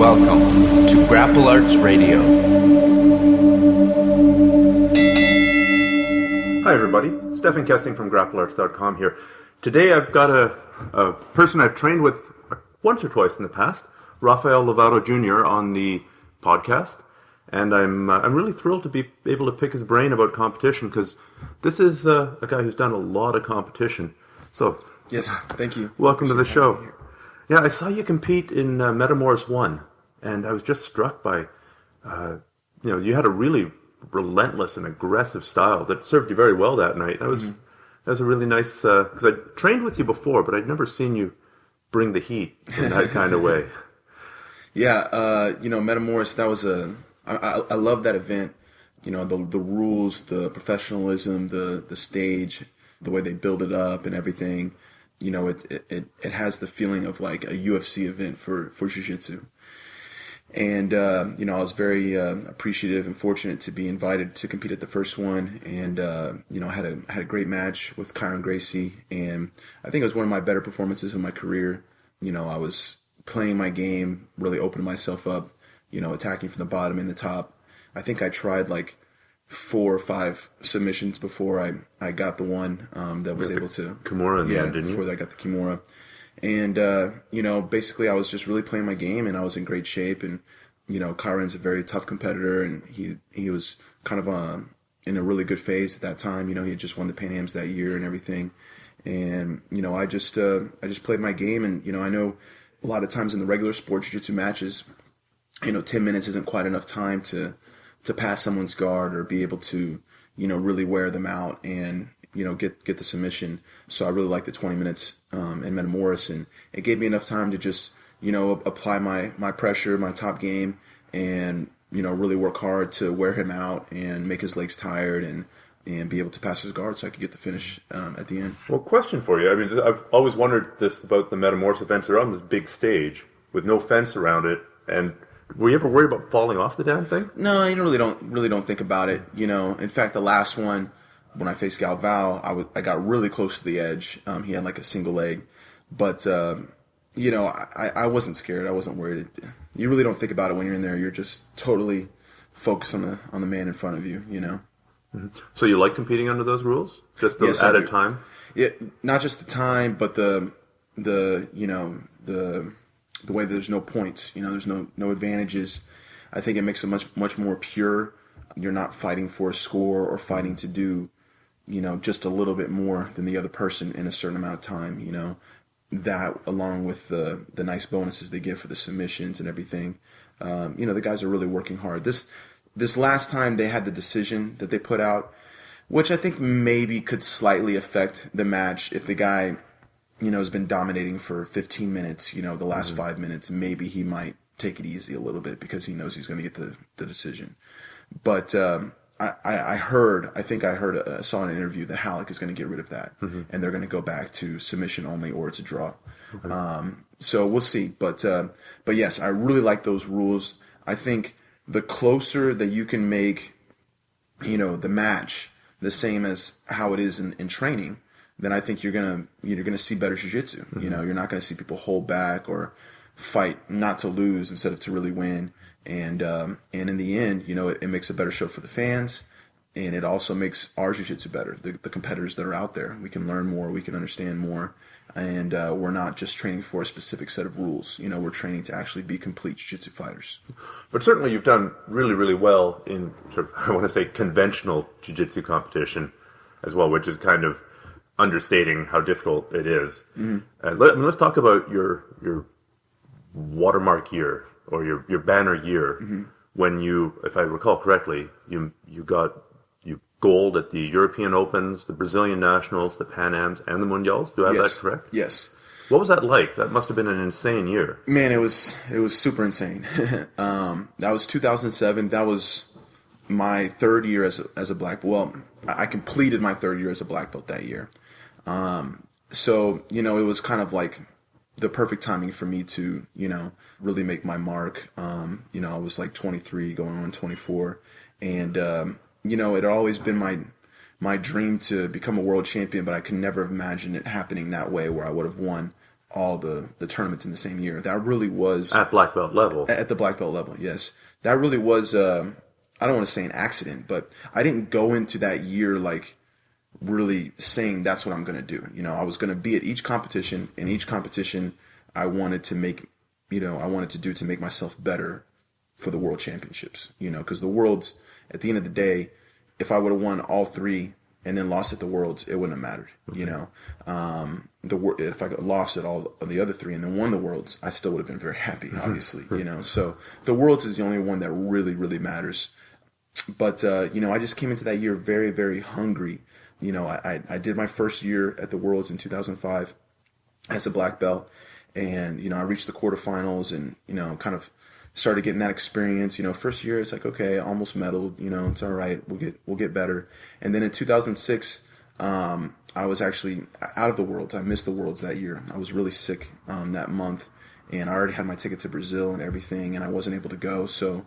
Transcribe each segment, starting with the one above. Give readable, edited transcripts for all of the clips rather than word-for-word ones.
Welcome to Grapple Arts Radio. Hi everybody, Stephan Kesting from GrappleArts.com here. Today I've got a person I've trained with once or twice in the past, Rafael Lovato Jr. on the podcast, and I'm really thrilled to be able to pick his brain about competition because this is a guy who's done a lot of competition. So yes, thank you. Welcome to the show. Yeah, I saw you compete in Metamoris 1, and I was just struck by, you had a really relentless and aggressive style that served you very well that night. That was a really nice, because I trained with you before, but I'd never seen you bring the heat in that kind of way. Yeah, Metamoris, that was I love that event. You know, the rules, the professionalism, the stage, the way they build it up and everything. You know, it has the feeling of like a UFC event for jiu-jitsu. And, I was very appreciative and fortunate to be invited to compete at the first one. And, I had a great match with Kyron Gracie. And I think it was one of my better performances in my career. You know, I was playing my game, really opening myself up, attacking from the bottom and the top. I think I tried like 4 or 5 submissions before I got the one that was able to Kimura in the end, didn't you? Before I got the Kimura. And basically I was just really playing my game and I was in great shape, and Kyron's a very tough competitor, and he was kind of in a really good phase at that time. He had just won the Pan Ams that year and everything. And I just played my game, and I know a lot of times in the regular sport jiu-jitsu matches, 10 minutes isn't quite enough time to pass someone's guard or be able to, really wear them out and, get the submission. So I really liked the 20 minutes in Metamoris, and it gave me enough time to just, apply my pressure, my top game, and, really work hard to wear him out and make his legs tired and be able to pass his guard so I could get the finish at the end. Well, question for you. I mean, I've always wondered this about the Metamoris events. They're on this big stage with no fence around it, and were you ever worried about falling off the damn thing? No, you really don't think about it. In fact, the last one, when I faced Galvao, I got really close to the edge. He had like a single leg, but I wasn't scared. I wasn't worried. You really don't think about it when you're in there. You're just totally focused on the man in front of you. Mm-hmm. So you like competing under those rules? Just yes, at a time? Yeah, not just the time, but the way that there's no points, there's no advantages. I think it makes it much more pure. You're not fighting for a score or fighting to do, just a little bit more than the other person in a certain amount of time. That along with the nice bonuses they give for the submissions and everything. The guys are really working hard. This last time they had the decision that they put out, which I think maybe could slightly affect the match if the guy has been dominating for 15 minutes, the last 5 minutes, maybe he might take it easy a little bit because he knows he's going to get the decision. But I saw in an interview that Halleck is going to get rid of that, and they're going to go back to submission only or it's a draw. Okay. So we'll see. But yes, I really like those rules. I think the closer that you can make, the match the same as how it is in training, then I think you're gonna see better jiu-jitsu. Mm-hmm. You're not gonna see people hold back or fight not to lose instead of to really win. And in the end, it makes a better show for the fans, and it also makes our jiu-jitsu better. The competitors that are out there, we can learn more, we can understand more, and we're not just training for a specific set of rules. We're training to actually be complete jiu-jitsu fighters. But certainly you've done really, really well in sort of, I want to say, conventional jiu-jitsu competition as well, which is kind of understating how difficult it is. Mm-hmm. Let's talk about your watermark year or your banner year, mm-hmm. when you, if I recall correctly, you got gold at the European Opens, the Brazilian Nationals, the Pan Ams, and the Mundials. Do I have that correct? Yes. What was that like? That must have been an insane year. Man, it was super insane. That was 2007. That was my third year as a black belt. Well, I completed my third year as a black belt that year. So, it was kind of like the perfect timing for me to, really make my mark. I was like 23 going on 24. And, it had always been my dream to become a world champion, but I could never have imagined it happening that way where I would have won all the tournaments in the same year. That really was At black belt level. at the black belt level. Yes, that really was. I don't want to say an accident, but I didn't go into that year like really saying that's what I'm going to do. You know, I was going to be at each competition, and each competition I wanted to make, I wanted to do to make myself better for the world championships. You know, because the worlds, at the end of the day, if I would have won all three and then lost at the worlds, it wouldn't have mattered. You know, if I lost at all of the other three and then won the worlds, I still would have been very happy, obviously. You know, so the worlds is the only one that really, really matters. But, I just came into that year very, very hungry. You know, I did my first year at the Worlds in 2005 as a black belt. And, I reached the quarterfinals and, kind of started getting that experience. First year, it's like, okay, almost medaled. It's all right. We'll get better. And then in 2006, I was actually out of the Worlds. I missed the Worlds that year. I was really sick that month. And I already had my ticket to Brazil and everything, and I wasn't able to go. So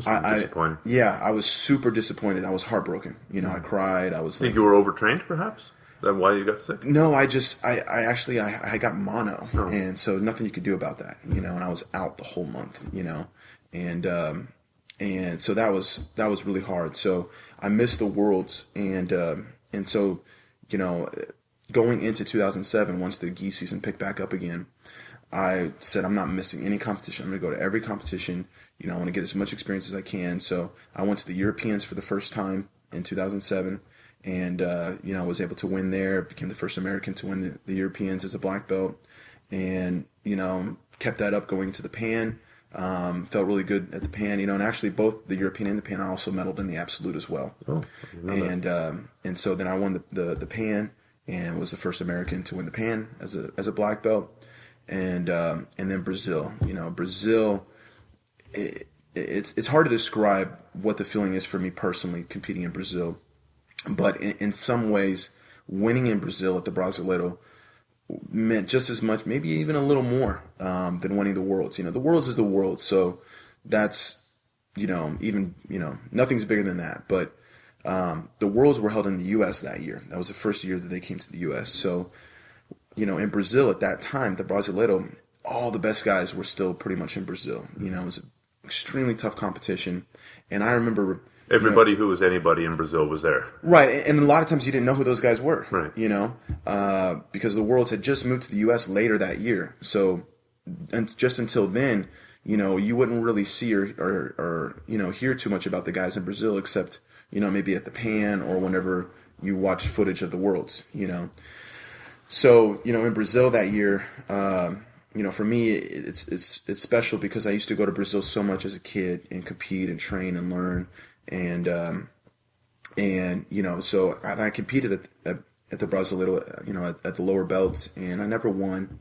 I was super disappointed. I was heartbroken. I cried. I was Think you were overtrained, perhaps? Is that why you got sick? No, I I got mono, and so nothing you could do about that. And I was out the whole month. And so that was really hard. So I missed the Worlds, and so going into 2007, once the gi season picked back up again, I said, I'm not missing any competition. I'm going to go to every competition. I want to get as much experience as I can. So I went to the Europeans for the first time in 2007 and, was able to win there, became the first American to win the Europeans as a black belt and, kept that up going to the Pan. Felt really good at the Pan, and actually both the European and the Pan I also medaled in the Absolute as well. Oh, and so then I won the Pan and was the first American to win the Pan as a black belt. And then Brazil, Brazil, it's hard to describe what the feeling is for me personally competing in Brazil, but in some ways winning in Brazil at the Brasileiro meant just as much, maybe even a little more, than winning the Worlds. The Worlds is the World. So that's, nothing's bigger than that. But, the Worlds were held in the U.S. that year. That was the first year that they came to the U.S. So, in Brazil at that time, the Brasileiro, all the best guys were still pretty much in Brazil. It was an extremely tough competition. And I remember... Everybody who was anybody in Brazil was there. Right. And a lot of times you didn't know who those guys were. Right. Because the Worlds had just moved to the U.S. later that year. So and just until then, you wouldn't really see or hear too much about the guys in Brazil except, maybe at the Pan or whenever you watch footage of the Worlds, So, in Brazil that year, for me, it's special because I used to go to Brazil so much as a kid and compete and train and learn. And so I competed at the Brasileiro, at the lower belts, and I never won,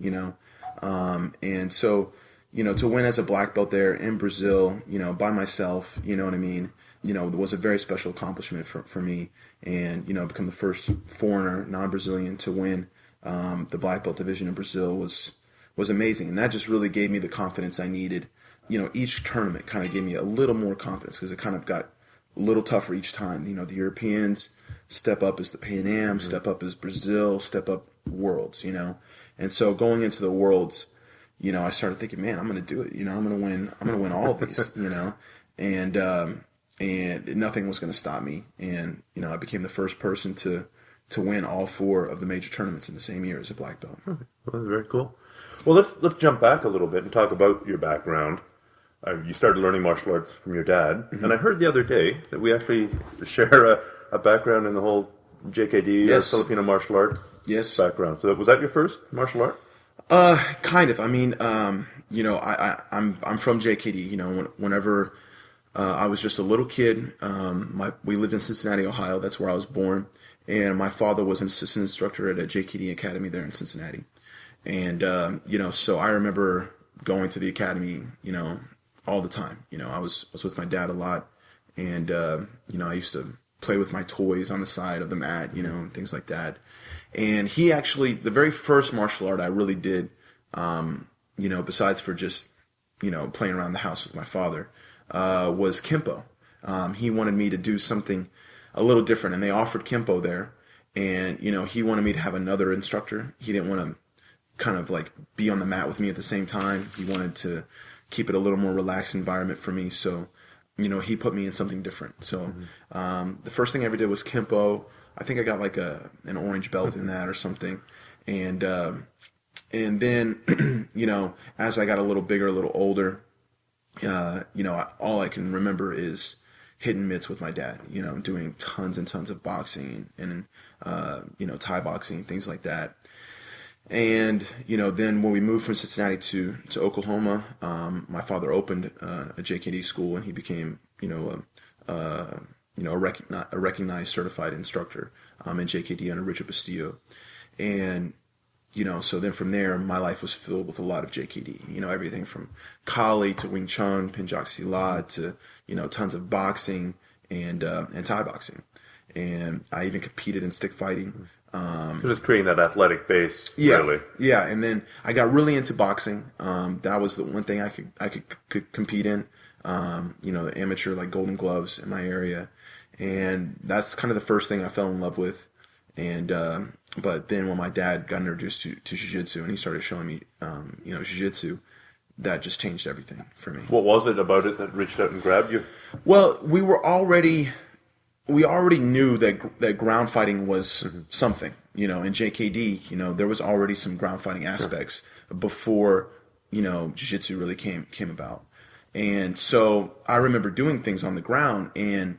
and so, to win as a black belt there in Brazil, by myself, you know what I mean? It was a very special accomplishment for me and, become the first foreigner, non-Brazilian to win the black belt division in Brazil was amazing. And that just really gave me the confidence I needed. Each tournament kind of gave me a little more confidence because it kind of got a little tougher each time. The Europeans step up as the Pan Am, step up as Brazil, step up Worlds, And so going into the Worlds, I started thinking, man, I'm going to do it. I'm going to win all of these, and nothing was going to stop me. And, I became the first person to win all four of the major tournaments in the same year as a black belt. Well, that's very cool. Well, let's jump back a little bit and talk about your background. You started learning martial arts from your dad, and I heard the other day that we actually share a background in the whole JKD or Filipino martial arts background. So was that your first martial art? Kind of. I mean, I'm from JKD. Whenever I was just a little kid, we lived in Cincinnati, Ohio. That's where I was born. And my father was an assistant instructor at a JKD academy there in Cincinnati. And, so I remember going to the academy, all the time. I was with my dad a lot. And, I used to play with my toys on the side of the mat, and things like that. And he actually, the very first martial art I really did, besides for just, playing around the house with my father, was Kempo. He wanted me to do something a little different, and they offered Kempo there. And, he wanted me to have another instructor. He didn't want to, kind of like be on the mat with me at the same time. He wanted to keep it a little more relaxed environment for me. So, he put me in something different. So the first thing I ever did was Kempo. I think I got like an orange belt in that or something. And then, as I got a little bigger, a little older, all I can remember is hitting mitts with my dad, doing tons and tons of boxing and, Thai boxing, things like that. And, then when we moved from Cincinnati to Oklahoma, my father opened a JKD school, and he became, a recognized certified instructor in JKD under Richard Bastillo. And, so then from there, my life was filled with a lot of JKD, everything from Kali to Wing Chun, Pinjak Silat to, tons of boxing and Thai boxing. And I even competed in stick fighting. So just creating that athletic base, yeah, really. Yeah, and then I got really into boxing. That was the one thing I could compete in. The amateur like Golden Gloves in my area, and that's kind of the first thing I fell in love with. And but then when my dad got introduced to jiu-jitsu and he started showing me, jiu-jitsu, that just changed everything for me. What was it about it that reached out and grabbed you? Well, we already knew that ground fighting was something, in JKD, there was already some ground fighting aspects before, jiu-jitsu really came about. And so I remember doing things on the ground and,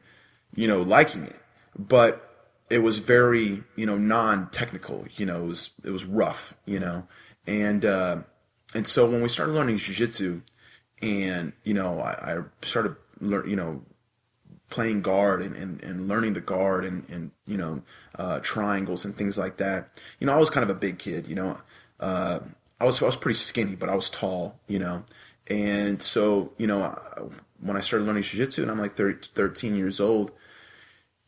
liking it, but it was very, non-technical, it was rough, and so when we started learning jiu-jitsu and, I started playing guard and learning the guard and triangles and things like that. I was kind of a big kid, I was pretty skinny, but I was tall, and so, when I started learning jiu-jitsu and I'm like 13 years old,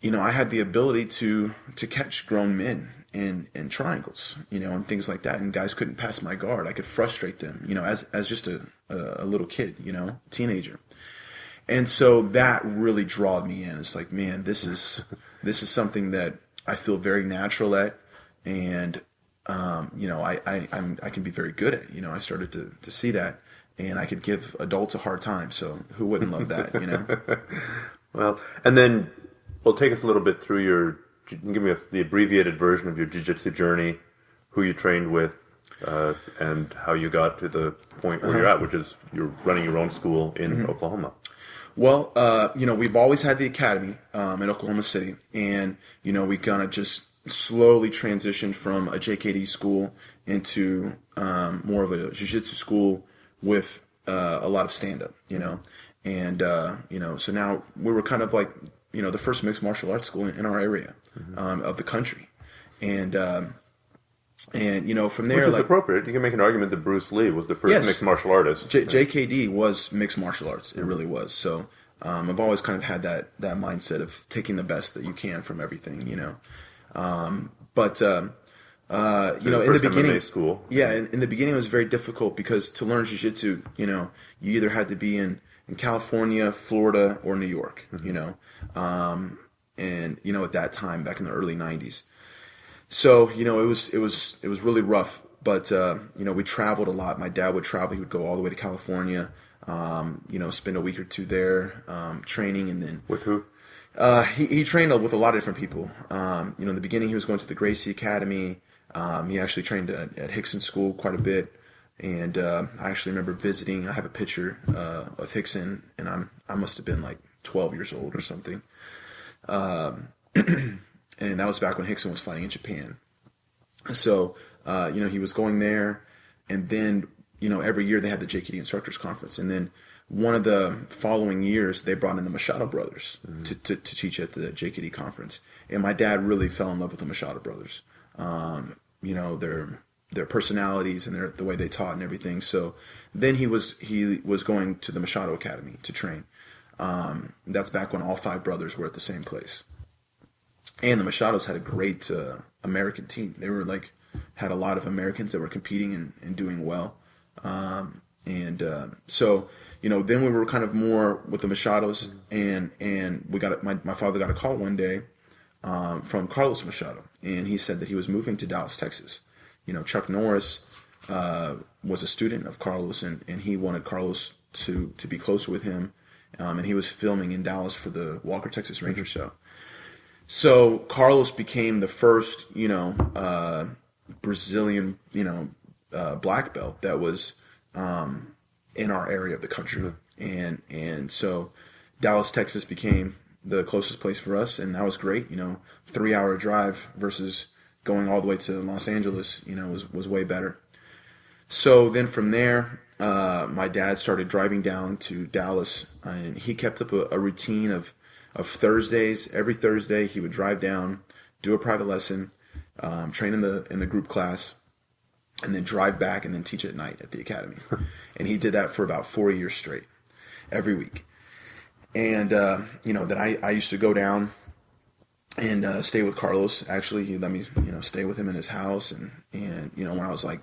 I had the ability to catch grown men in triangles, and things like that. And guys couldn't pass my guard. I could frustrate them, as just a little kid, teenager. And so that really drawed me in. It's like, man, this is something that I feel very natural at, and I can be very good at. I started to see that, and I could give adults a hard time. So who wouldn't love that? Well, and then, take us a little bit through give me the abbreviated version of your jiu-jitsu journey, who you trained with, and how you got to the point where you're at, which is you're running your own school in Oklahoma. Well, we've always had the academy in Oklahoma City, and, we kind of just slowly transitioned from a JKD school into more of a jiu-jitsu school with a lot of stand-up, and, so now we were kind of like, the first mixed martial arts school in our area of the country. And from there, which is appropriate. You can make an argument that Bruce Lee was the first mixed martial artist. JKD was mixed martial arts. It really was. So I've always kind of had that mindset of taking the best that you can from everything, But in the beginning, MMA school. Yeah, in the beginning it was very difficult because to learn jiu-jitsu, you either had to be in California, Florida, or New York, and at that time back in the early 90s. So, it was really rough, but, we traveled a lot. My dad would travel. He would go all the way to California, spend a week or two there, training. And then with who? He trained with a lot of different people. In the beginning he was going to the Gracie Academy. He actually trained at Hickson School quite a bit. And, I actually remember visiting. I have a picture, of Hickson, and I must have been like 12 years old or something. And that was back when Hickson was fighting in Japan. So, he was going there, and then, every year they had the JKD Instructors Conference. And then one of the following years, they brought in the Machado brothers to teach at the JKD conference. And my dad really fell in love with the Machado brothers. Their personalities and the way they taught and everything. So then he was going to the Machado Academy to train. That's back when all five brothers were at the same place. And the Machados had a great American team. They were had a lot of Americans that were competing and doing well. So, then we were kind of more with the Machados, and we got my father got a call one day from Carlos Machado, and he said that he was moving to Dallas, Texas. Chuck Norris was a student of Carlos, and he wanted Carlos to be closer with him. And he was filming in Dallas for the Walker, Texas Ranger show. So Carlos became the first, Brazilian, black belt that was in our area of the country. And so Dallas, Texas became the closest place for us, and that was great. 3-hour drive versus going all the way to Los Angeles, was way better. So then from there, my dad started driving down to Dallas, and he kept up a routine of Thursdays. Every Thursday, he would drive down, do a private lesson, train in the group class, and then drive back and then teach at night at the academy. And he did that for about 4 years straight, every week. And then I used to go down and stay with Carlos. Actually, he let me stay with him in his house, and when I was like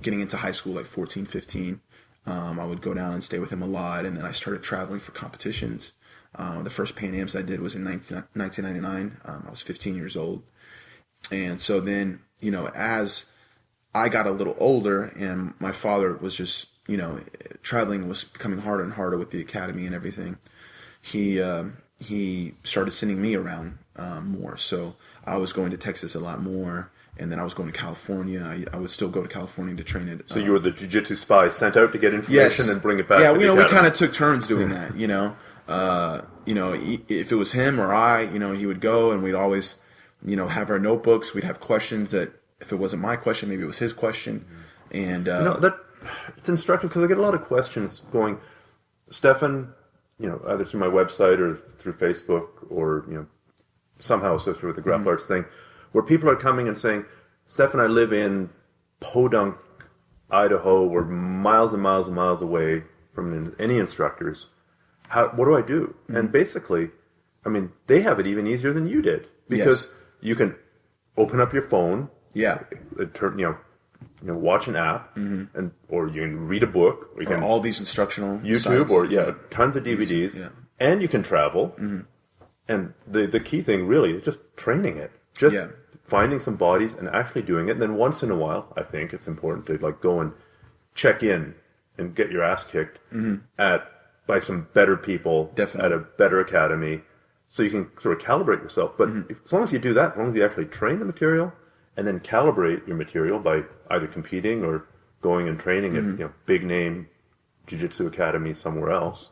getting into high school, like 14, 15, I would go down and stay with him a lot. And then I started traveling for competitions. The first Pan Ams I did was in 1999. I was 15 years old. And so then, as I got a little older and my father was just, traveling was becoming harder and harder with the academy and everything, he started sending me around more. So I was going to Texas a lot more. And then I was going to California. I would still go to California to train it. So you were the jiu-jitsu spy sent out to get information and bring it back. Yeah, to we kind of took turns doing that. If it was him or I, he would go, and we'd always, have our notebooks. We'd have questions that if it wasn't my question, maybe it was his question. And that it's instructive because I get a lot of questions going, Stephan, either through my website or through Facebook or somehow associated with the Grapple Arts thing, where people are coming and saying, Stephan, I live in Podunk, Idaho. We're miles and miles and miles away from any instructors. What do I do? Mm-hmm. And basically, they have it even easier than you did, because you can open up your phone, watch an app, mm-hmm. or you can read a book, or you can all these instructional YouTube, sites. Tons of DVDs, and you can travel. Mm-hmm. And the key thing really is just training it. Just finding some bodies and actually doing it. And then once in a while, I think it's important to go and check in and get your ass kicked by some better people at a better academy, so you can sort of calibrate yourself. But as long as you do that, as long as you actually train the material and then calibrate your material by either competing or going and training at big name jiu-jitsu academy somewhere else,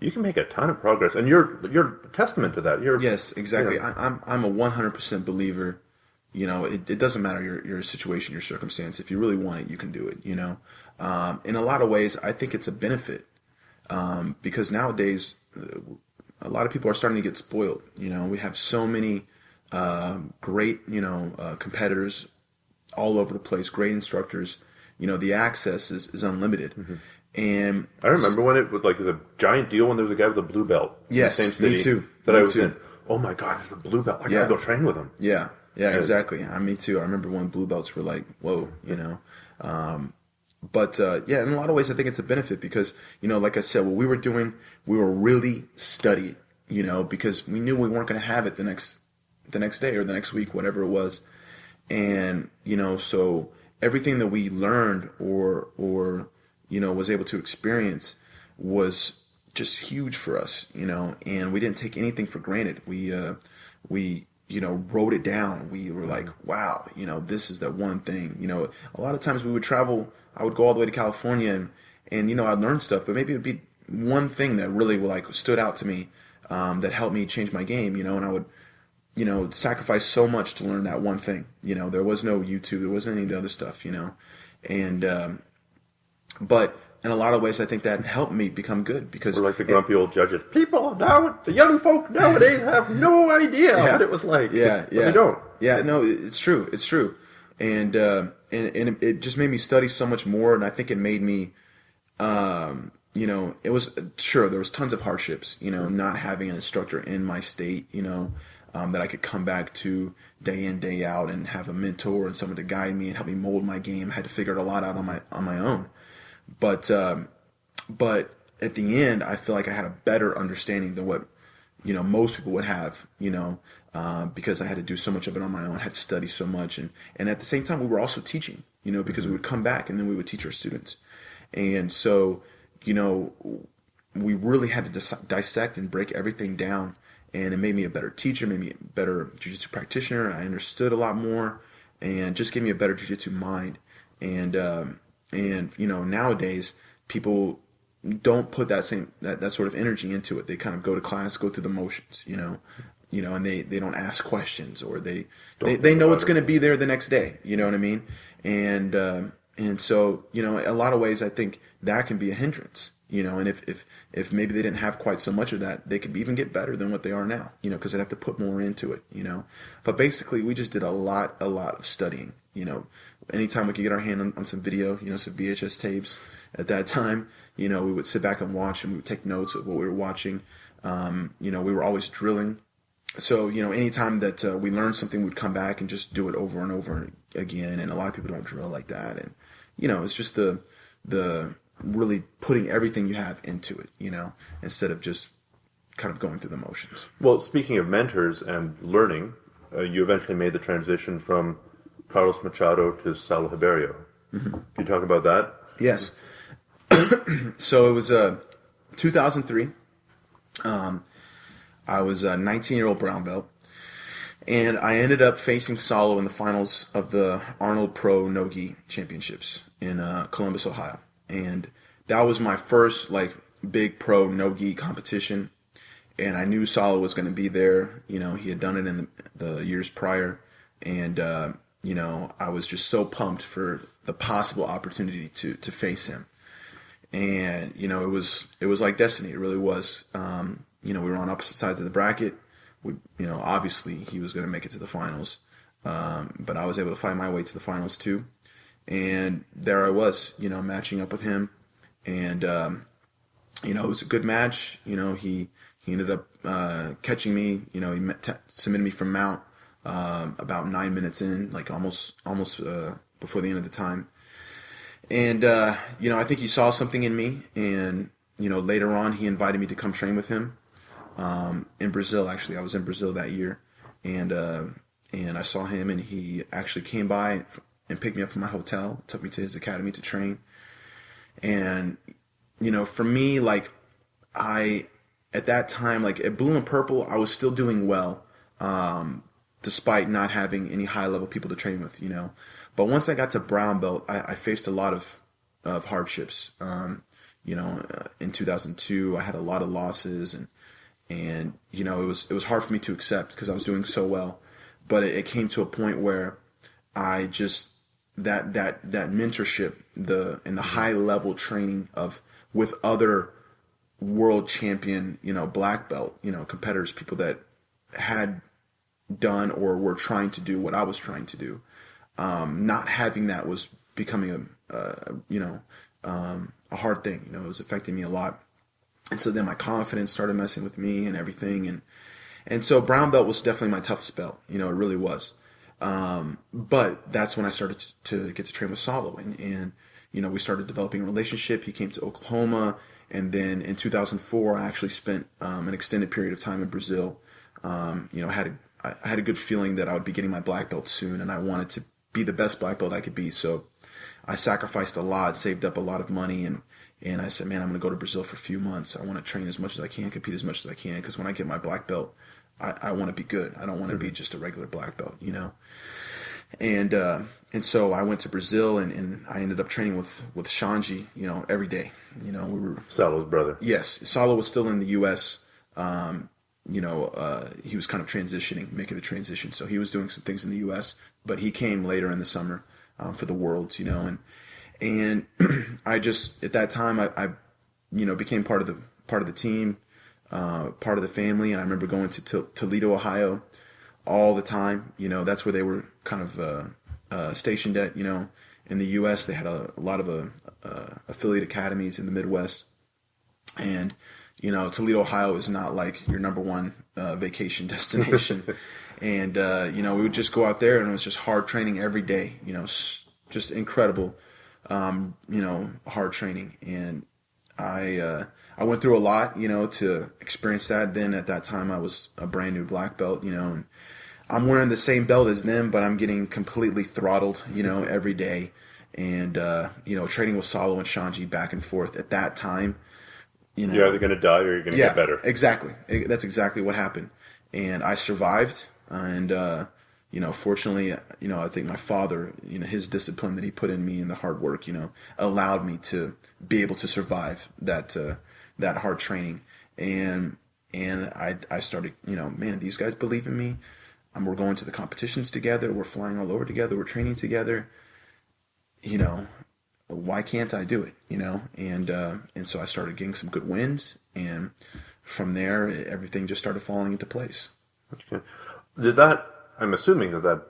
you can make a ton of progress, and you're a testament to that. Yes, exactly. I'm a 100% believer. It doesn't matter your situation, your circumstance. If you really want it, you can do it. In a lot of ways, I think it's a benefit, because nowadays a lot of people are starting to get spoiled. We have so many great competitors all over the place, great instructors. The access is unlimited. Mm-hmm. And I remember when it was a giant deal when there was a guy with a blue belt. Yes, in the same city me too. I was in. Oh my God, there's a blue belt. I gotta go train with him. Yeah, exactly. Me too. I remember when blue belts were like, whoa, But in a lot of ways, I think it's a benefit because, like I said, what we were doing, we were really studied, because we knew we weren't going to have it the next day or the next week, whatever it was. And, so everything that we learned or was able to experience was just huge for us, and we didn't take anything for granted. We wrote it down. We were like, wow, this is that one thing. A lot of times we would travel. I would go all the way to California and I'd learn stuff, but maybe it would be one thing that really stood out to me, that helped me change my game, and I would, sacrifice so much to learn that one thing. There was no YouTube, there wasn't any of the other stuff, and, but in a lot of ways, I think that helped me become good because we're like the grumpy old judges. People now, the young folk nowadays have no idea what it was like. Yeah, They don't. Yeah, no, it's true. It's true. And it just made me study so much more. And I think it made me, it was sure there was tons of hardships, not having an instructor in my state, that I could come back to day in, day out and have a mentor and someone to guide me and help me mold my game. I had to figure it a lot out on my own. But at the end, I feel like I had a better understanding than what, most people would have, because I had to do so much of it on my own. I had to study so much. And at the same time, we were also teaching, because we would come back and then we would teach our students. And so, we really had to dissect and break everything down. And it made me a better teacher, made me a better jiu-jitsu practitioner. I understood a lot more and just gave me a better jiu-jitsu mind. And nowadays people don't put that sort of energy into it. They kind of go to class, go through the motions, and they don't ask questions, or they know it's going to be there the next day. You know what I mean? And so, a lot of ways I think that can be a hindrance, and if maybe they didn't have quite so much of that, they could even get better than what they are now, because they'd have to put more into it, but basically we just did a lot of studying, anytime we could get our hand on some video, some VHS tapes at that time, we would sit back and watch, and we would take notes of what we were watching. We were always drilling. So, anytime that we learned something, we'd come back and just do it over and over again. And a lot of people don't drill like that. And, it's just the really putting everything you have into it, instead of just kind of going through the motions. Well, speaking of mentors and learning, you eventually made the transition from Carlos Machado to Saulo Ribeiro. Mm-hmm. Can you talk about that? Yes. So it was 2003. I was a 19-year-old brown belt, and I ended up facing Saulo in the finals of the Arnold Pro No-Gi Championships in Columbus, Ohio. And that was my first big pro no-gi competition, and I knew Saulo was going to be there. He had done it in the years prior, and I was just so pumped for the possible opportunity to face him. And it was like destiny. It really was. We were on opposite sides of the bracket. Obviously he was going to make it to the finals, but I was able to fight my way to the finals too. And there I was, matching up with him, and it was a good match. He ended up catching me. He submitted me from mount about 9 minutes in, almost before the end of the time. And I think he saw something in me, and later on he invited me to come train with him in Brazil. Actually, I was in Brazil that year, and I saw him, and he actually came by and picked me up from my hotel, took me to his academy to train. And for me, at that time, at Blue and Purple, I was still doing well, despite not having any high level people to train with, But once I got to brown belt, I faced a lot of hardships. In 2002, I had a lot of losses, and it was hard for me to accept because I was doing so well. But it came to a point where I just that mentorship, and the high level training with other world champion, black belt, competitors, people that had done or were trying to do what I was trying to do. Not having that was becoming a hard thing. It was affecting me a lot. And so then my confidence started messing with me and everything. And so brown belt was definitely my toughest belt. It really was. But that's when I started to get to train with Saulo, and we started developing a relationship. He came to Oklahoma, and then in 2004, I actually spent an extended period of time in Brazil. I had a good feeling that I would be getting my black belt soon, and I wanted to be the best black belt I could be. So I sacrificed a lot, saved up a lot of money, and I said, man, I'm going to go to Brazil for a few months. I want to train as much as I can, compete as much as I can, because when I get my black belt, I want to be good. I don't want to be just a regular black belt, And so I went to Brazil, and I ended up training with Shanji, every day. We were Saulo's brother. Yes, Saulo was still in the U.S. He was kind of making the transition. So he was doing some things in the U.S., but he came later in the summer for the Worlds, and I just at that time I became part of the team, part of the family, and I remember going to Toledo, Ohio, all the time. That's where they were kind of stationed at. In the U.S., they had a lot of affiliate academies in the Midwest, and Toledo, Ohio is not like your number one vacation destination. And, we would just go out there, and it was just hard training every day, just incredible, hard training. And I went through a lot, to experience that. Then at that time I was a brand new black belt, and I'm wearing the same belt as them, but I'm getting completely throttled, every day. and training with Salo and Shanji back and forth at that time. You're either going to die or you're going to get better. Exactly. That's exactly what happened. And I survived. And, fortunately, I think my father, his discipline that he put in me and the hard work, allowed me to be able to survive that hard training. And I started, man, these guys believe in me. We're going to the competitions together. We're flying all over together. We're training together. Why can't I do it? And so I started getting some good wins, and from there, everything just started falling into place. Okay. I'm assuming that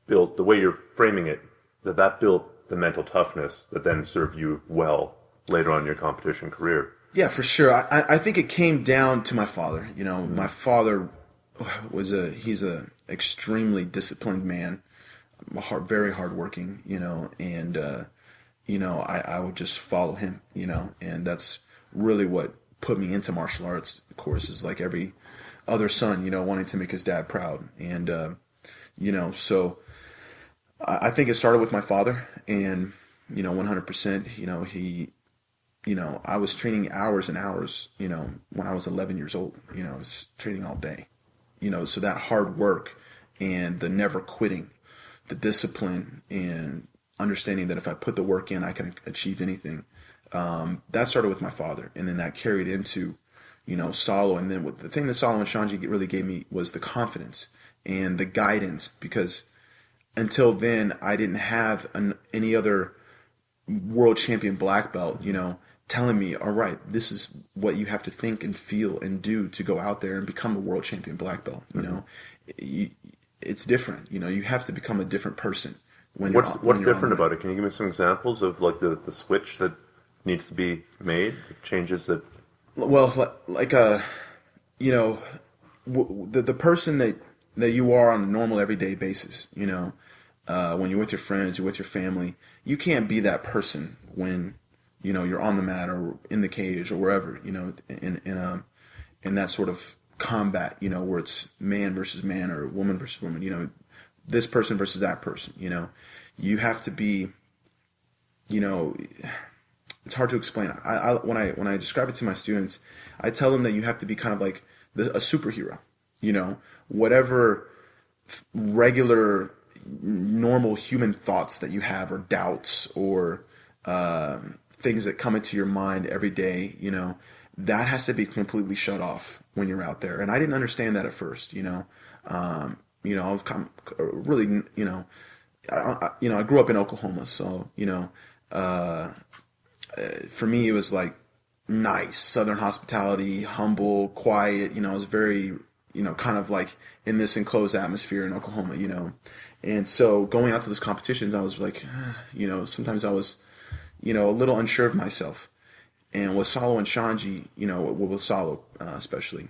built, the way you're framing it, that built the mental toughness that then served you well later on in your competition career. Yeah, for sure. I think it came down to my father. My father he's a extremely disciplined man, very hardworking, and I would just follow him, and that's really what put me into martial arts. Of course, is like every other son, wanting to make his dad proud, and so I think it started with my father, and 100%, he. I was training hours and hours, when I was 11 years old, I was training all day, so that hard work and the never quitting, the discipline and understanding that if I put the work in, I can achieve anything. That started with my father, and then that carried into, Salo. And then the thing that Salo and Shanji really gave me was the confidence and the guidance, because until then I didn't have any other world champion black belt, telling me, all right, this is what you have to think and feel and do to go out there and become a world champion black belt. It's different. You have to become a different person. What's different about it? Can you give me some examples of like the switch that needs to be made, the changes that? Well, like the person that you are on a normal everyday basis. When you're with your friends, you're with your family, you can't be that person when you're on the mat or in the cage or wherever, in that sort of combat, where it's man versus man or woman versus woman, this person versus that person, you have to be, it's hard to explain. When I describe it to my students, I tell them that you have to be kind of like a superhero, whatever regular, normal human thoughts that you have, or doubts, or things that come into your mind every day, that has to be completely shut off when you're out there. And I didn't understand that at first, I was kind of really, I grew up in Oklahoma, so, for me, it was like nice Southern hospitality, humble, quiet, I was very, kind of like in this enclosed atmosphere in Oklahoma, and so going out to those competitions, I was like, sometimes I was, a little unsure of myself. And with Salo and Shanji, with Salo especially,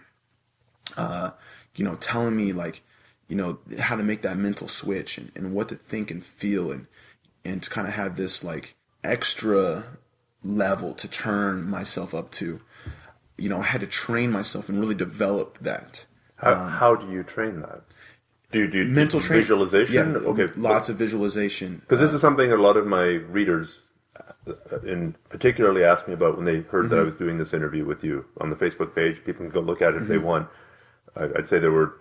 telling me like, how to make that mental switch and what to think and feel and to kind of have this like extra level to turn myself up to, I had to train myself and really develop that. How do you train that? Do you mental training? Visualization? Yeah, okay, lots of visualization. Because this is something that a lot of my readers, and particularly asked me about when they heard that I was doing this interview with you on the Facebook page. People can go look at it if they want. I'd say there were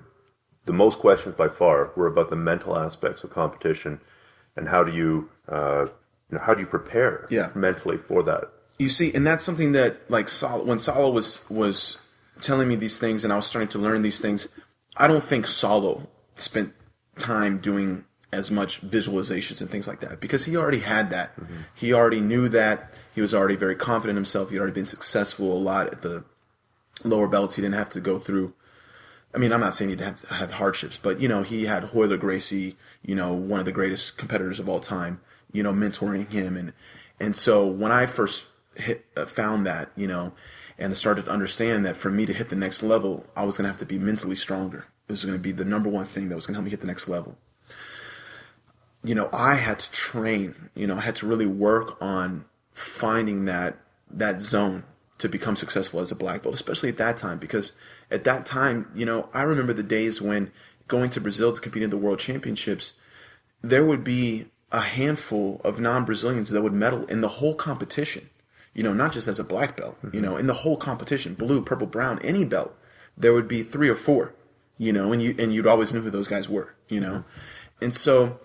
the most questions by far were about the mental aspects of competition, and how do you prepare mentally for that? You see, and that's something that like when Salo was telling me these things, and I was starting to learn these things, I don't think Salo spent time doing as much visualizations and things like that, because he already had that. He already knew that. He was already very confident in himself. He'd already been successful a lot at the lower belts. He didn't have to go through, I mean, I'm not saying he'd have to have hardships, but, he had Hoyler Gracie, one of the greatest competitors of all time, mentoring him. And so when I first found that, and started to understand that for me to hit the next level, I was going to have to be mentally stronger. It was going to be the number one thing that was going to help me hit the next level. I had to train, I had to really work on finding that zone to become successful as a black belt, especially at that time, because at that time, I remember the days when going to Brazil to compete in the world championships, there would be a handful of non-Brazilians that would medal in the whole competition. Not just as a black belt. In the whole competition, blue, purple, brown, any belt, there would be 3 or 4. And you'd always know who those guys were. And so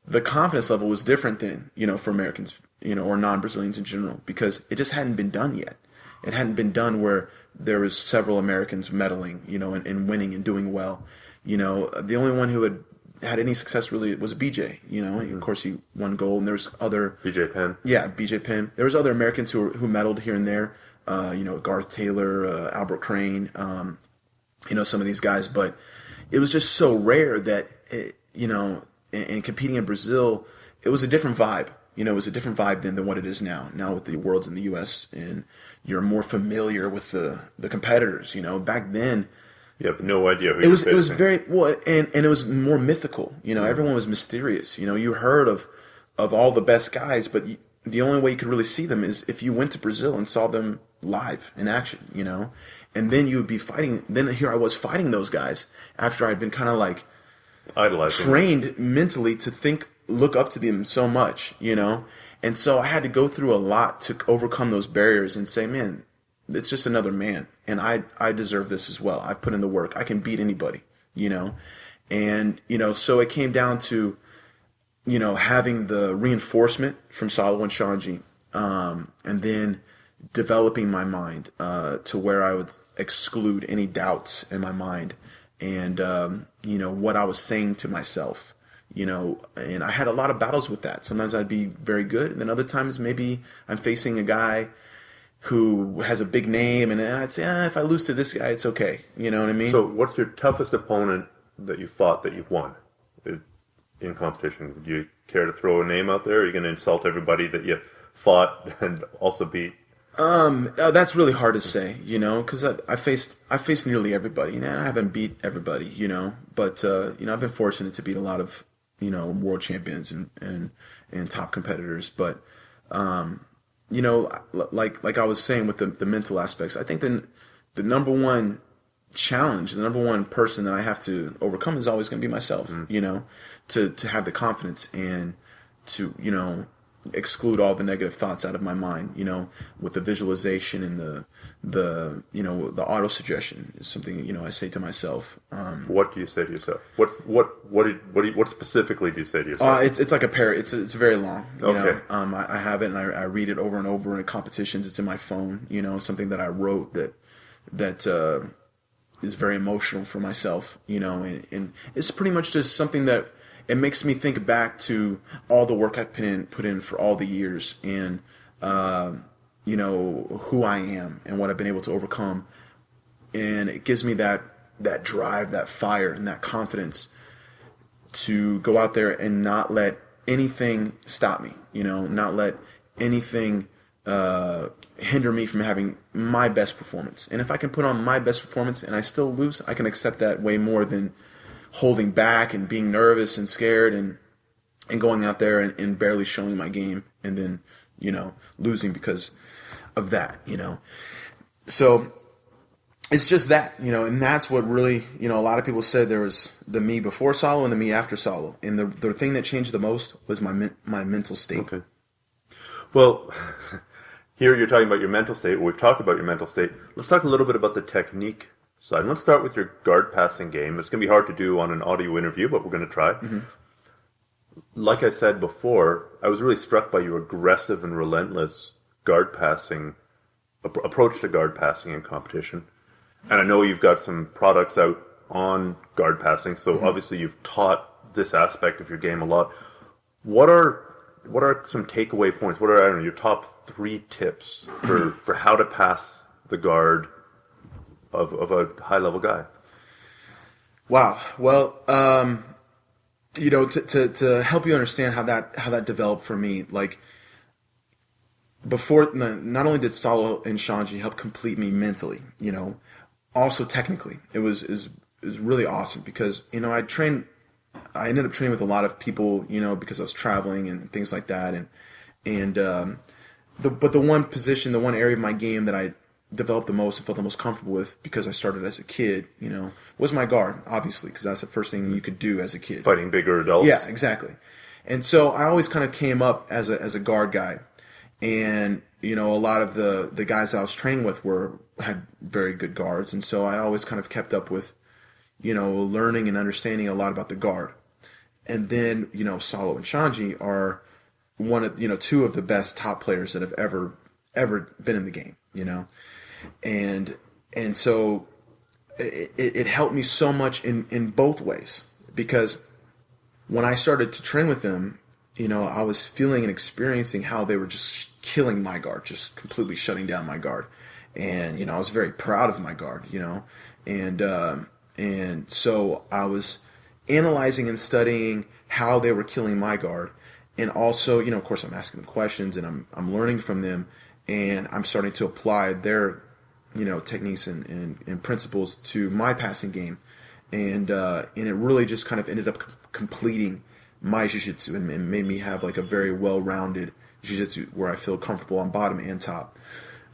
the confidence level was different then, for Americans, or non-Brazilians in general, because it just hadn't been done yet. It hadn't been done where there was several Americans medaling, and winning and doing well. The only one who had any success really was BJ. Of course he won gold, and there's other BJ Penn. Yeah, BJ Penn. There was other Americans who medaled here and there. Garth Taylor, Albert Crane. Some of these guys, but it was just so rare that and competing in Brazil, it was a different vibe. It was a different vibe than what it is now. Now with the Worlds in the U.S. and you're more familiar with the competitors. Back then, you have no idea who it was. It was very well, and it was more mythical. Everyone was mysterious. You heard of all the best guys, but the only way you could really see them is if you went to Brazil and saw them live in action. And then you would be fighting. Then here I was fighting those guys after I'd been kind of like idolizing, trained mentally to look up to them so much, And so I had to go through a lot to overcome those barriers and say, man, it's just another man, and I deserve this as well. I've put in the work. I can beat anybody, And so it came down to having the reinforcement from Salo and Shanji, and then developing my mind to where I would exclude any doubts in my mind, and what I was saying to myself, and I had a lot of battles with that. Sometimes I'd be very good, and then other times maybe I'm facing a guy who has a big name, and I'd say, if I lose to this guy, it's okay. You know what I mean? So what's your toughest opponent that you fought that you've won in competition? Would you care to throw a name out there? Are you going to insult everybody that you fought and also beat? That's really hard to say, because I faced nearly everybody, and I haven't beat everybody, but I've been fortunate to beat a lot of world champions and top competitors, but like I was saying with the mental aspects, I think the number one challenge, the number one person that I have to overcome is always going to be myself, to have the confidence and to exclude all the negative thoughts out of my mind, with the visualization and the auto suggestion is something I say to myself. What do you say to yourself? What specifically do you say to yourself? It's like a it's very long. Okay. I have it and I read it over and over in competitions. It's in my phone. Something that I wrote that is very emotional for myself. And it's pretty much just something that. It makes me think back to all the work I've put in for all the years, and who I am and what I've been able to overcome, and it gives me that drive, that fire, and that confidence to go out there and not let anything stop me. Not let anything hinder me from having my best performance. And if I can put on my best performance and I still lose, I can accept that way more than holding back and being nervous and scared and going out there and barely showing my game and then, losing because of that, So it's just that, and that's what really, a lot of people said there was the me before Salo and the me after Salo. And the thing that changed the most was my mental state. Okay. Well, here you're talking about your mental state. Well, we've talked about your mental state. Let's talk a little bit about the technique side. Let's start with your guard passing game. It's going to be hard to do on an audio interview, but we're going to try. Mm-hmm. Like I said before, I was really struck by your aggressive and relentless guard passing approach to guard passing in competition. And I know you've got some products out on guard passing, so obviously you've taught this aspect of your game a lot. What are some takeaway points? What are your top 3 tips for how to pass the guard of a high-level guy? Wow. Well, to help you understand how that developed for me, like before, not only did Salo and Shanji help complete me mentally, also technically, it was really awesome because I ended up training with a lot of people, because I was traveling and things like that, but the one area of my game that I developed the most and felt the most comfortable with because I started as a kid, was my guard, obviously, because that's the first thing you could do as a kid. Fighting bigger adults. Yeah, exactly. And so I always kind of came up as a guard guy. And, you know, a lot of the guys I was training with had very good guards. And so I always kind of kept up with, you know, learning and understanding a lot about the guard. And then, you know, Salo and Shanji are two of the best top players that have ever been in the game, you know. And so it helped me so much in both ways, because when I started to train with them, you know, I was feeling and experiencing how they were just killing my guard, just completely shutting down my guard. And, you know, I was very proud of my guard, you know. And so I was analyzing and studying how they were killing my guard. And also, you know, of course, I'm asking them questions and I'm learning from them, and I'm starting to apply their, you know, techniques and principles to my passing game. And it really just kind of ended up completing my jiu-jitsu and made me have like a very well-rounded jiu-jitsu where I feel comfortable on bottom and top.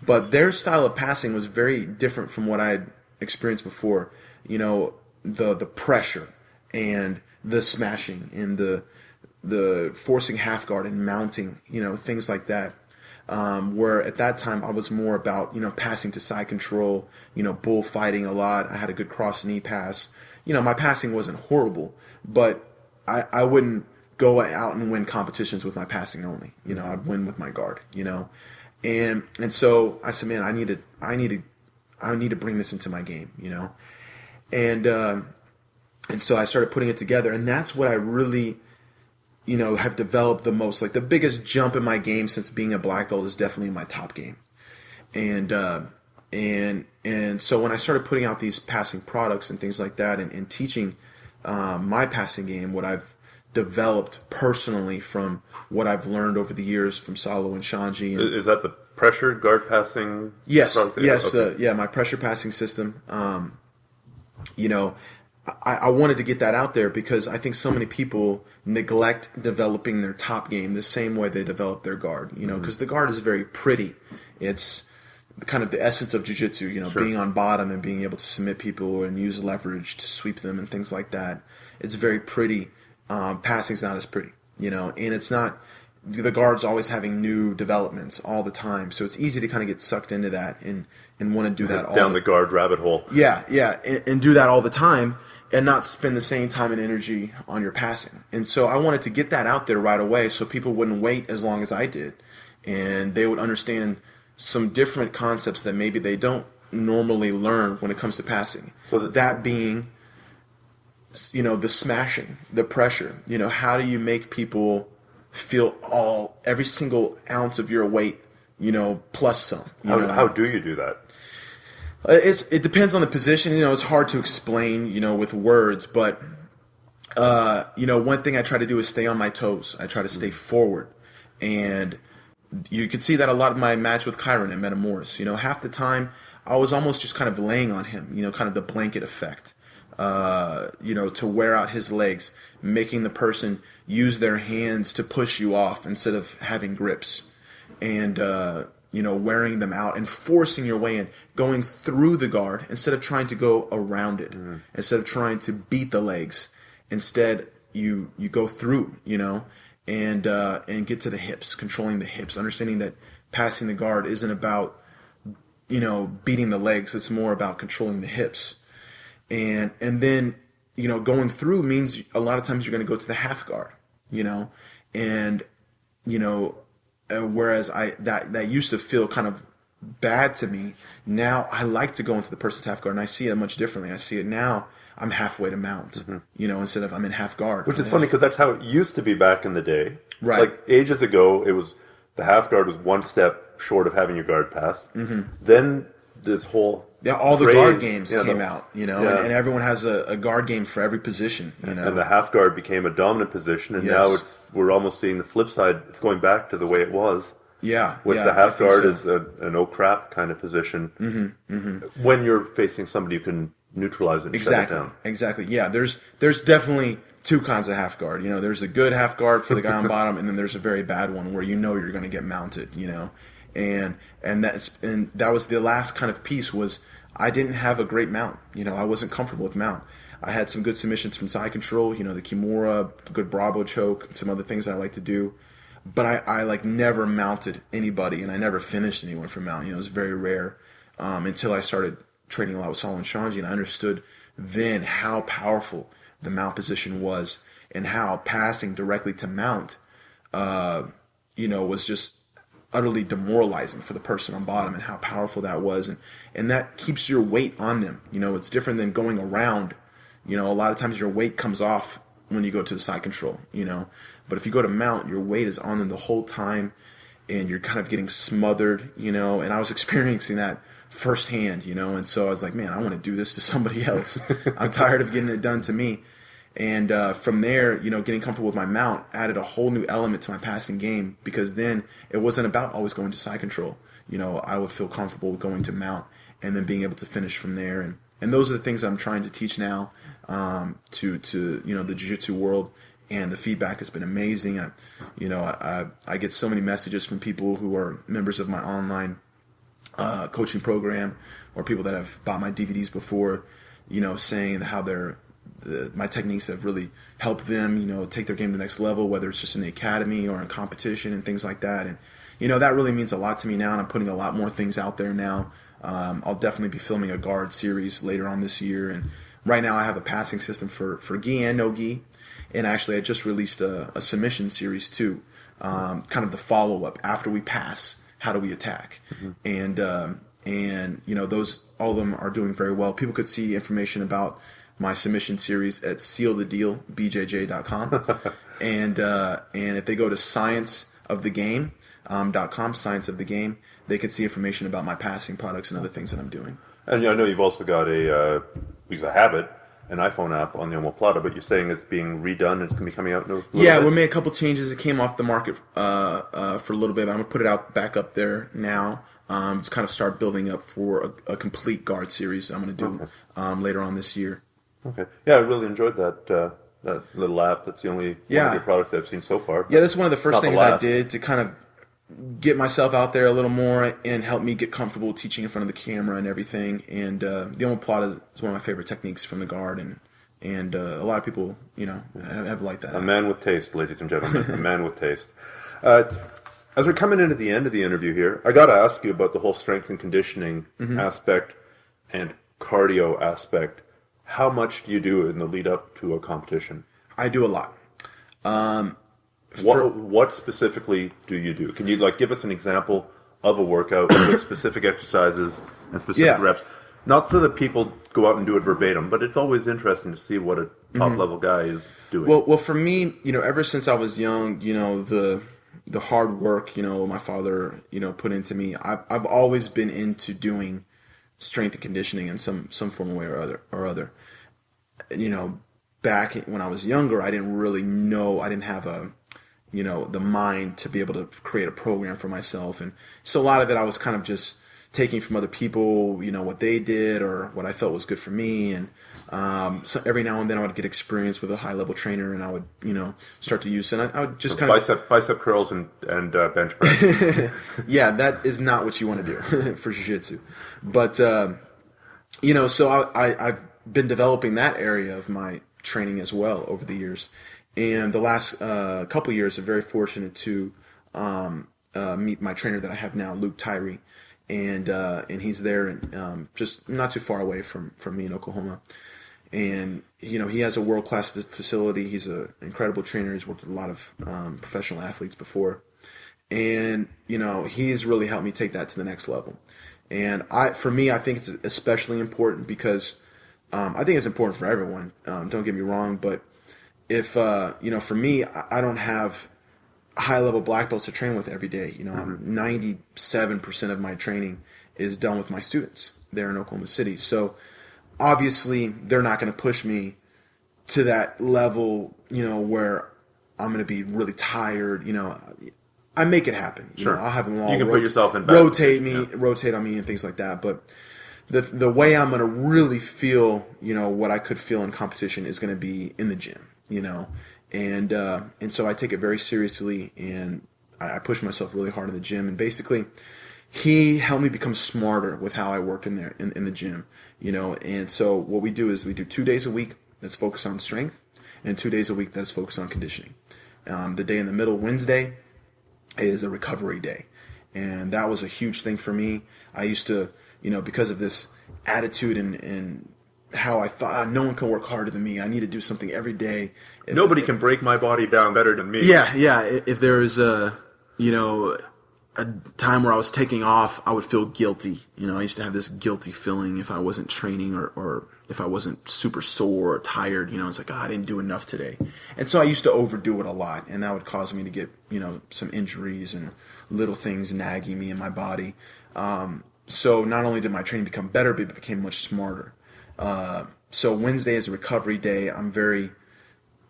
But their style of passing was very different from what I had experienced before. You know, the pressure and the smashing and the forcing half guard and mounting, you know, things like that. Where at that time I was more about, you know, passing to side control, you know, bullfighting a lot. I had a good cross knee pass. You know, my passing wasn't horrible, but I wouldn't go out and win competitions with my passing only. You know, I'd win with my guard, you know. And so I said, man, I need to bring this into my game, you know. And so I started putting it together, and that's what I really, you know, have developed the most. Like the biggest jump in my game since being a black belt is definitely in my top game. And so when I started putting out these passing products and things like that, and teaching my passing game, what I've developed personally from what I've learned over the years from Salo and Shanji. Is that the pressure guard passing? Yes, yes, Okay. My pressure passing system. You know, I wanted to get that out there because I think so many people neglect developing their top game the same way they develop their guard. You know, because the guard is very pretty. It's kind of the essence of jiu-jitsu, you know, being on bottom and being able to submit people and use leverage to sweep them and things like that. It's very pretty. Passing's not as pretty, you know, and it's not, the guard's always having new developments all the time. So it's easy to kind of get sucked into that and want to do that all down the guard rabbit hole. Yeah, and do that all the time and not spend the same time and energy on your passing. And so I wanted to get that out there right away so people wouldn't wait as long as I did, and they would understand some different concepts that maybe they don't normally learn when it comes to passing. So that being, you know, the smashing, the pressure. You know, how do you make people feel every single ounce of your weight, you know, plus some? How do you do that? It depends on the position. You know, it's hard to explain, you know, with words, but you know, one thing I try to do is stay on my toes. I try to stay forward, and you can see that a lot of my match with Kyron and Metamoris. You know, half the time I was almost just kind of laying on him. You know, kind of the blanket effect. You know, to wear out his legs, making the person use their hands to push you off instead of having grips, and you know, wearing them out and forcing your way in, going through the guard instead of trying to go around it, instead of trying to beat the legs. Instead, you go through, you know, and get to the hips, controlling the hips, understanding that passing the guard isn't about, you know, beating the legs. It's more about controlling the hips. And then, you know, going through means a lot of times you're going to go to the half guard, you know, and, you know, whereas that used to feel kind of bad to me. Now I like to go into the person's half guard, and I see it much differently. I see it now. I'm halfway to mount, you know, instead of I'm in half guard. Which is funny because that's how it used to be back in the day. Right. Like ages ago, it was the half guard was one step short of having your guard passed. Then this whole all the phrase, guard games you know, came out, you know, yeah. and everyone has a guard game for every position, you know. And the half guard became a dominant position, and now we're almost seeing the flip side. It's going back to the way it was. Yeah, with the half guard is an oh crap kind of position. When you're facing somebody who can neutralize it and shut it down. Exactly. Yeah, there's definitely two kinds of half guard. You know, there's a good half guard for the guy on bottom, and then there's a very bad one where you know you're going to get mounted, you know. And that was the last kind of piece was I didn't have a great mount. You know, I wasn't comfortable with mount. I had some good submissions from side control, the Kimura, good Bravo choke, and some other things I like to do. But I like never mounted anybody, and I never finished anyone from mount. It was very rare until I started training a lot with Solomon Shanji, and I understood then how powerful the mount position was, and how passing directly to mount, was just utterly demoralizing for the person on bottom, and how powerful that was. And that keeps your weight on them. It's different than going around. A lot of times your weight comes off when you go to the side control, But if you go to mount, your weight is on them the whole time, and you're kind of getting smothered, and I was experiencing that firsthand, and so I was like, man, I want to do this to somebody else. I'm tired of getting it done to me. And from there, getting comfortable with my mount added a whole new element to my passing game, because then it wasn't about always going to side control. I would feel comfortable going to mount and then being able to finish from there. And those are the things I'm trying to teach now to the jiu-jitsu world, and the feedback has been amazing. I get so many messages from people who are members of my online coaching program, or people that have bought my DVDs before, saying how my techniques have really helped them, take their game to the next level, whether it's just in the academy or in competition and things like that. And, that really means a lot to me now, and I'm putting a lot more things out there now. I'll definitely be filming a guard series later on this year. And right now I have a passing system for gi and no gi. And actually I just released a submission series too, kind of the follow-up. After we pass, how do we attack? Mm-hmm. And those, all of them are doing very well. People could see information about my submission series at sealthedealbjj.com. and if they go to scienceofthegame.com, Science of the Game, they could see information about my passing products and other things that I'm doing. And I know you've also got an iPhone app on the Omoplata, but you're saying it's being redone and it's going to be coming out in a little bit? We made a couple changes. It came off the market for a little bit, but I'm going to put it back up there now. Just kind of start building up for a complete guard series I'm going to do later on this year. Okay. Yeah, I really enjoyed that little app. That's the only one of your products that I've seen so far. Yeah, that's one of the first things I did to kind of get myself out there a little more and help me get comfortable teaching in front of the camera and everything. And the Omoplata is one of my favorite techniques from the guard, and a lot of people, have liked that. A man with taste, ladies and gentlemen. A man with taste. As we're coming into the end of the interview here, I got to ask you about the whole strength and conditioning aspect and cardio aspect. How much do you do in the lead up to a competition? I do a lot. What specifically do you do? Can you give us an example of a workout with specific exercises and specific reps? Not so that people go out and do it verbatim, but it's always interesting to see what a top level guy is doing. Well, for me, ever since I was young, the hard work, my father, put into me, I've always been into doing strength and conditioning in some form of way or other. Back when I was younger, I didn't really know. I didn't have the mind to be able to create a program for myself, and so a lot of it I was kind of just taking from other people, what they did or what I felt was good for me. And so every now and then I would get experience with a high level trainer, and I would start to use it. And I would just kind of bicep curls and bench press. Yeah, that is not what you want to do for jiu-jitsu. But so I've been developing that area of my training as well over the years. And the last couple years, I'm very fortunate to meet my trainer that I have now, Luke Tyree. And he's there, and just not too far away from me in Oklahoma. And he has a world-class facility. He's an incredible trainer. He's worked with a lot of professional athletes before, and he's really helped me take that to the next level. And for me, I think it's especially important because I think it's important for everyone. Don't get me wrong, but if for me, I don't have high-level black belts to train with every day. 97% of my training is done with my students there in Oklahoma City. So obviously they're not going to push me to that level, where I'm going to be really tired. I make it happen. Sure. I'll have them all you can put yourself in rotate on me and things like that. But the way I'm going to really feel, what I could feel in competition is going to be in the gym, And so I take it very seriously, and I push myself really hard in the gym. And basically, he helped me become smarter with how I work in there in the gym, And so what we do is we do 2 days a week that's focused on strength, and 2 days a week that is focused on conditioning. The day in the middle, Wednesday, is a recovery day. And that was a huge thing for me. I used to, because of this attitude and how I thought no one can work harder than me. I need to do something every day. Nobody can break my body down better than me. Yeah. If there was a time where I was taking off, I would feel guilty. I used to have this guilty feeling if I wasn't training or if I wasn't super sore or tired. It's like, I didn't do enough today. And so I used to overdo it a lot, and that would cause me to get, some injuries and little things nagging me in my body. So not only did my training become better, but it became much smarter. So Wednesday is a recovery day. I'm very,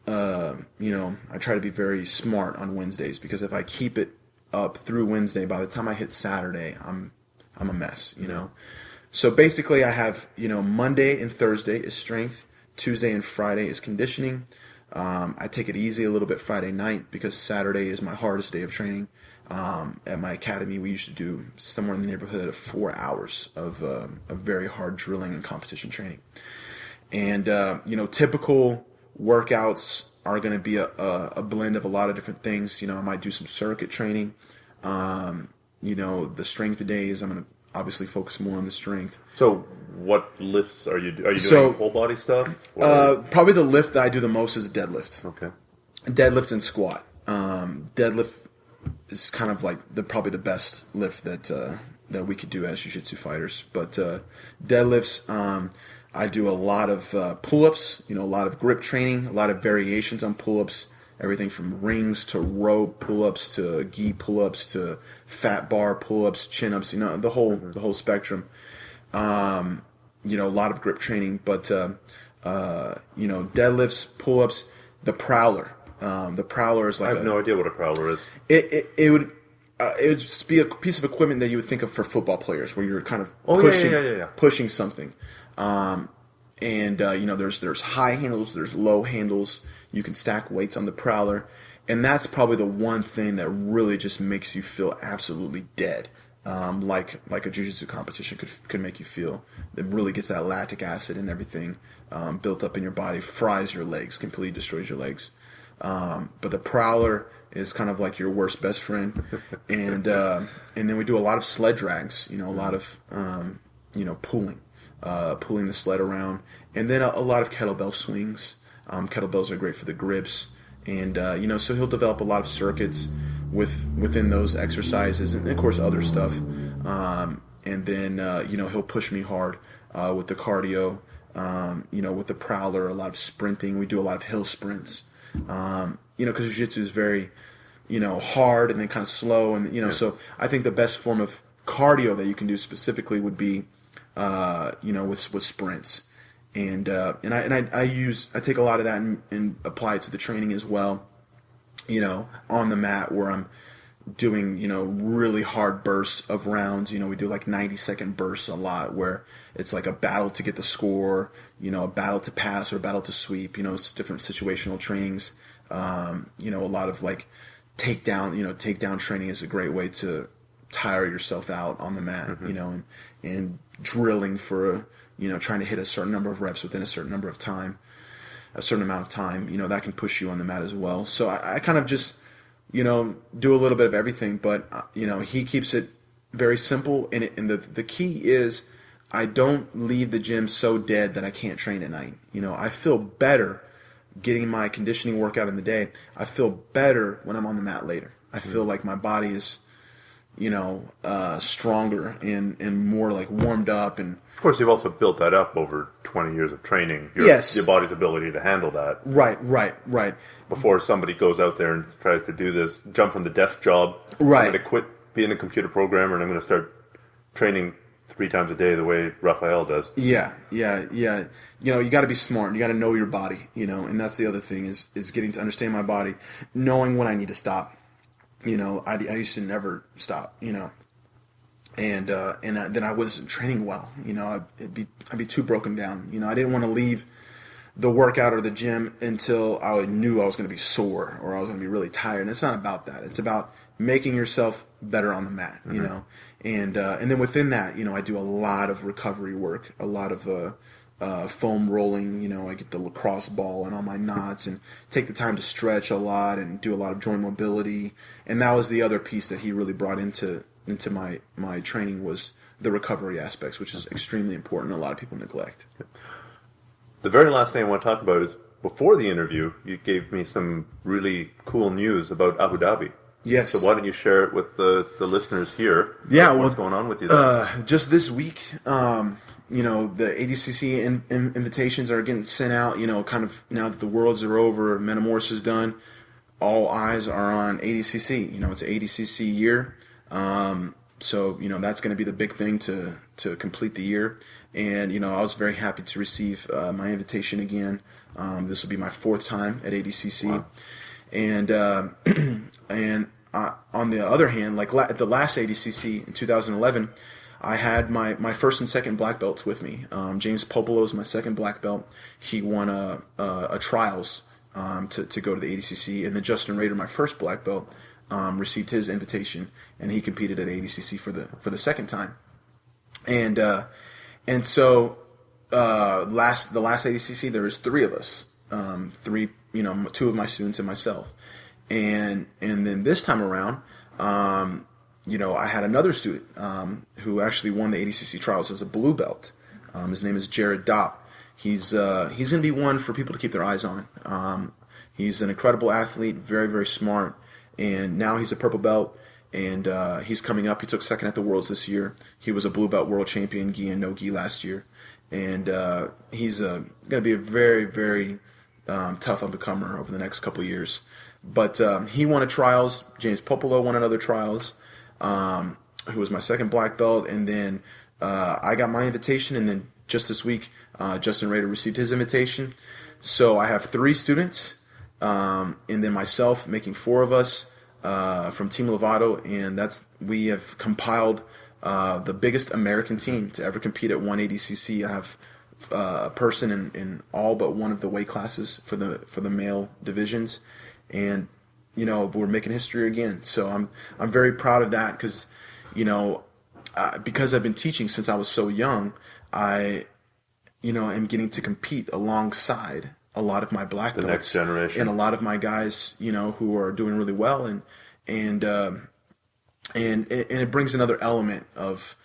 I try to be very smart on Wednesdays, because if I keep it up through Wednesday, by the time I hit Saturday, I'm a mess, So basically I have, Monday and Thursday is strength, Tuesday and Friday is conditioning. I take it easy a little bit Friday night, because Saturday is my hardest day of training. At my academy, we used to do somewhere in the neighborhood of 4 hours of very hard drilling and competition training. And, typical workouts are going to be a blend of a lot of different things. I might do some circuit training. The strength days, I'm going to obviously focus more on the strength. So what lifts are you doing? Whole body stuff? Probably the lift that I do the most is deadlift. Okay. Deadlift and squat. Deadlift is kind of like probably the best lift that we could do as jiu-jitsu fighters. But deadlifts, I do a lot of pull-ups, a lot of grip training, a lot of variations on pull-ups, everything from rings to rope pull-ups to gi pull-ups to fat bar pull-ups, chin-ups, the whole spectrum. A lot of grip training, but deadlifts, pull-ups, the prowler. The prowler is like I have no idea what a prowler is. It would just be a piece of equipment that you would think of for football players, where you're kind of pushing something. There's high handles, there's low handles. You can stack weights on the prowler, and that's probably the one thing that really just makes you feel absolutely dead. Like a jiu-jitsu competition could make you feel. It really gets that lactic acid and everything built up in your body, fries your legs, completely destroys your legs. But the prowler is kind of like your worst best friend. And then we do a lot of sled drags, a lot of, pulling the sled around. And then a lot of kettlebell swings. Kettlebells are great for the grips. And, so he'll develop a lot of circuits within those exercises, and of course other stuff. And then, he'll push me hard with the cardio, with the prowler, a lot of sprinting. We do a lot of hill sprints. Because jiu-jitsu is very, hard and then kind of slow. And, so I think the best form of cardio that you can do specifically would be, with sprints. And I take a lot of that and apply it to the training as well, on the mat, where I'm doing, really hard bursts of rounds. We do like 90-second bursts a lot, where it's like a battle to get the score, a battle to pass or a battle to sweep, it's different situational trainings. A lot of like takedown training is a great way to tire yourself out on the mat, and drilling for, trying to hit a certain number of reps within a certain amount of time, that can push you on the mat as well. So I kind of just, do a little bit of everything, but, he keeps it very simple. And the key is I don't leave the gym so dead that I can't train at night. I feel better getting my conditioning workout in the day. I feel better when I'm on the mat later. I feel like my body is, stronger and more like warmed up. And of course, you've also built that up over 20 years of training. Your body's ability to handle that. Right. Before somebody goes out there and tries to do this, jump from the desk job. Right. I'm going to quit being a computer programmer and I'm going to start training 3 times a day the way Rafael does. Yeah. You got to be smart. You got to know your body, and that's the other thing is getting to understand my body, knowing when I need to stop. I used to never stop, and then I wasn't training well. I'd be too broken down. I didn't want to leave the workout or the gym until I knew I was going to be sore or I was going to be really tired. And it's not about that. It's about making yourself better on the mat, and then within that, I do a lot of recovery work, a lot of foam rolling. You know, I get the lacrosse ball and all my knots, and take the time to stretch a lot and do a lot of joint mobility. And that was the other piece that he really brought into my training, was the recovery aspects, which is extremely important. A lot of people neglect. The very last thing I want to talk about is, before the interview, you gave me some really cool news about Abu Dhabi. Yes. So why don't you share it with the listeners here? Yeah, what's going on with you there? Just this week, you know, the ADCC invitations are getting sent out. You know, kind of now that the Worlds are over, Metamorphosis is done, all eyes are on ADCC. You know, it's an ADCC year. So, you know, that's going to be the big thing to complete the year. And, you know, I was very happy to receive my invitation again. This will be my 4th time at ADCC. Wow. And on the other hand, like at the last ADCC in 2011, I had my first and second black belts with me. James Popolo is my second black belt. He won a trials to go to the ADCC. And then Justin Rader, my first black belt, received his invitation, and he competed at ADCC for the second time. And so the last ADCC, there was 3 of us, 3, you know, 2 of my students and myself. And then this time around, you know, I had another student who actually won the ADCC trials as a blue belt. His name is Jared Dopp. He's going to be one for people to keep their eyes on. He's an incredible athlete, very, very smart, and now he's a purple belt. And he's coming up. He took second at the Worlds this year. He was a blue belt world champion, gi and no gi, last year. And he's going to be a very, very tough up-and-comer over the next couple of years. But he won a trials. James Popolo won another trials, who was my second black belt. And then I got my invitation. And then just this week, Justin Rader received his invitation. So I have 3 students, and then myself, making 4 of us. From Team Lovato, and we have compiled the biggest American team to ever compete at one ADCC. I have a person in all but one of the weight classes for the male divisions, and you know, we're making history again. So I'm very proud of that, because you know, because I've been teaching since I was so young, I am getting to compete alongside a lot of my black belts, the next generation, and a lot of my guys, you know, who are doing really well, and it brings another element of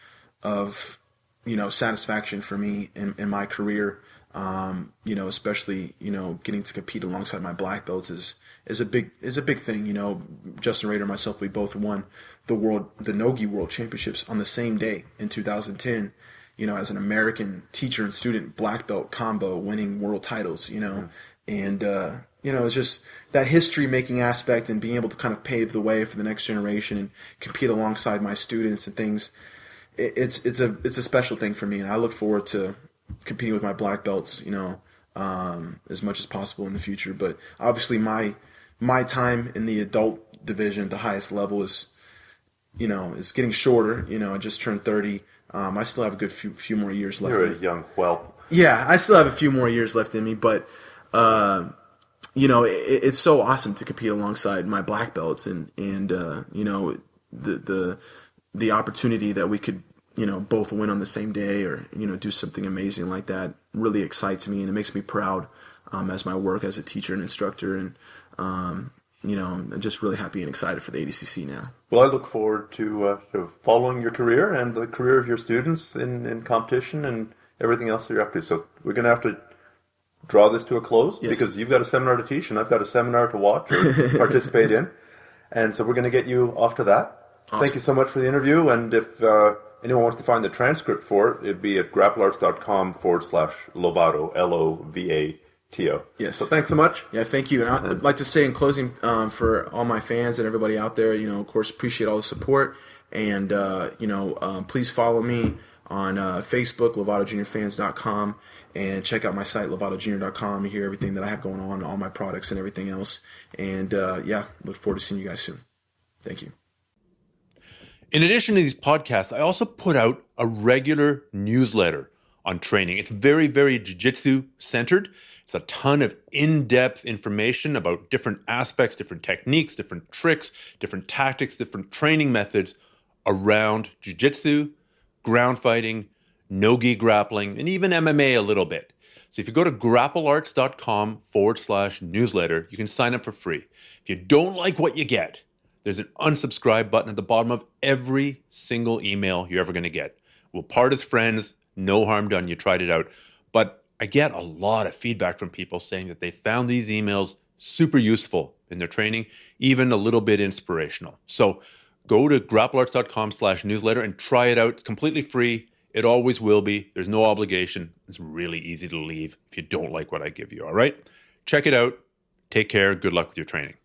you know, satisfaction for me in my career. You know, especially, you know, getting to compete alongside my black belts is a big thing. You know, Justin Rader and myself, we both won the no-gi world championships on the same day in 2010. You know, as an American teacher and student black belt combo, winning world titles, you know, and, you know, it's just that history making aspect and being able to kind of pave the way for the next generation and compete alongside my students and things. It's a special thing for me. And I look forward to competing with my black belts, you know, as much as possible in the future. But obviously my time in the adult division at the highest level is getting shorter. You know, I just turned 30. I still have a good few more years left. You're a young whelp. Yeah, I still have a few more years left in me, but you know, it's so awesome to compete alongside my black belts, and you know, the opportunity that we could, you know, both win on the same day, or you know, do something amazing like that really excites me, and it makes me proud as my work as a teacher and instructor, and you know, I'm just really happy and excited for the ADCC now. Well, I look forward to following your career and the career of your students in competition and everything else that you're up to. So we're going to have to draw this to a close, yes, because you've got a seminar to teach and I've got a seminar to watch or participate in. And so we're going to get you off to that. Awesome. Thank you so much for the interview. And if anyone wants to find the transcript for it, it'd be at grapplearts.com/Lovato, Lovato. Yes. So thanks so much. Yeah, thank you. And I'd like to say in closing, for all my fans and everybody out there, you know, of course, appreciate all the support. And, you know, please follow me on Facebook, LovatoJuniorFans.com, and check out my site, LovatoJunior.com. You hear everything that I have going on, all my products and everything else. And, yeah, look forward to seeing you guys soon. Thank you. In addition to these podcasts, I also put out a regular newsletter on training. It's very, very jiu-jitsu centered. It's a ton of in-depth information about different aspects, different techniques, different tricks, different tactics, different training methods around jiu-jitsu, ground fighting, no-gi grappling, and even MMA a little bit. So if you go to grapplearts.com/newsletter, you can sign up for free. If you don't like what you get, there's an unsubscribe button at the bottom of every single email you're ever going to get. We'll part as friends, no harm done, you tried it out. But I get a lot of feedback from people saying that they found these emails super useful in their training, even a little bit inspirational. So go to grapplearts.com/newsletter and try it out. It's completely free. It always will be. There's no obligation. It's really easy to leave if you don't like what I give you, all right? Check it out. Take care. Good luck with your training.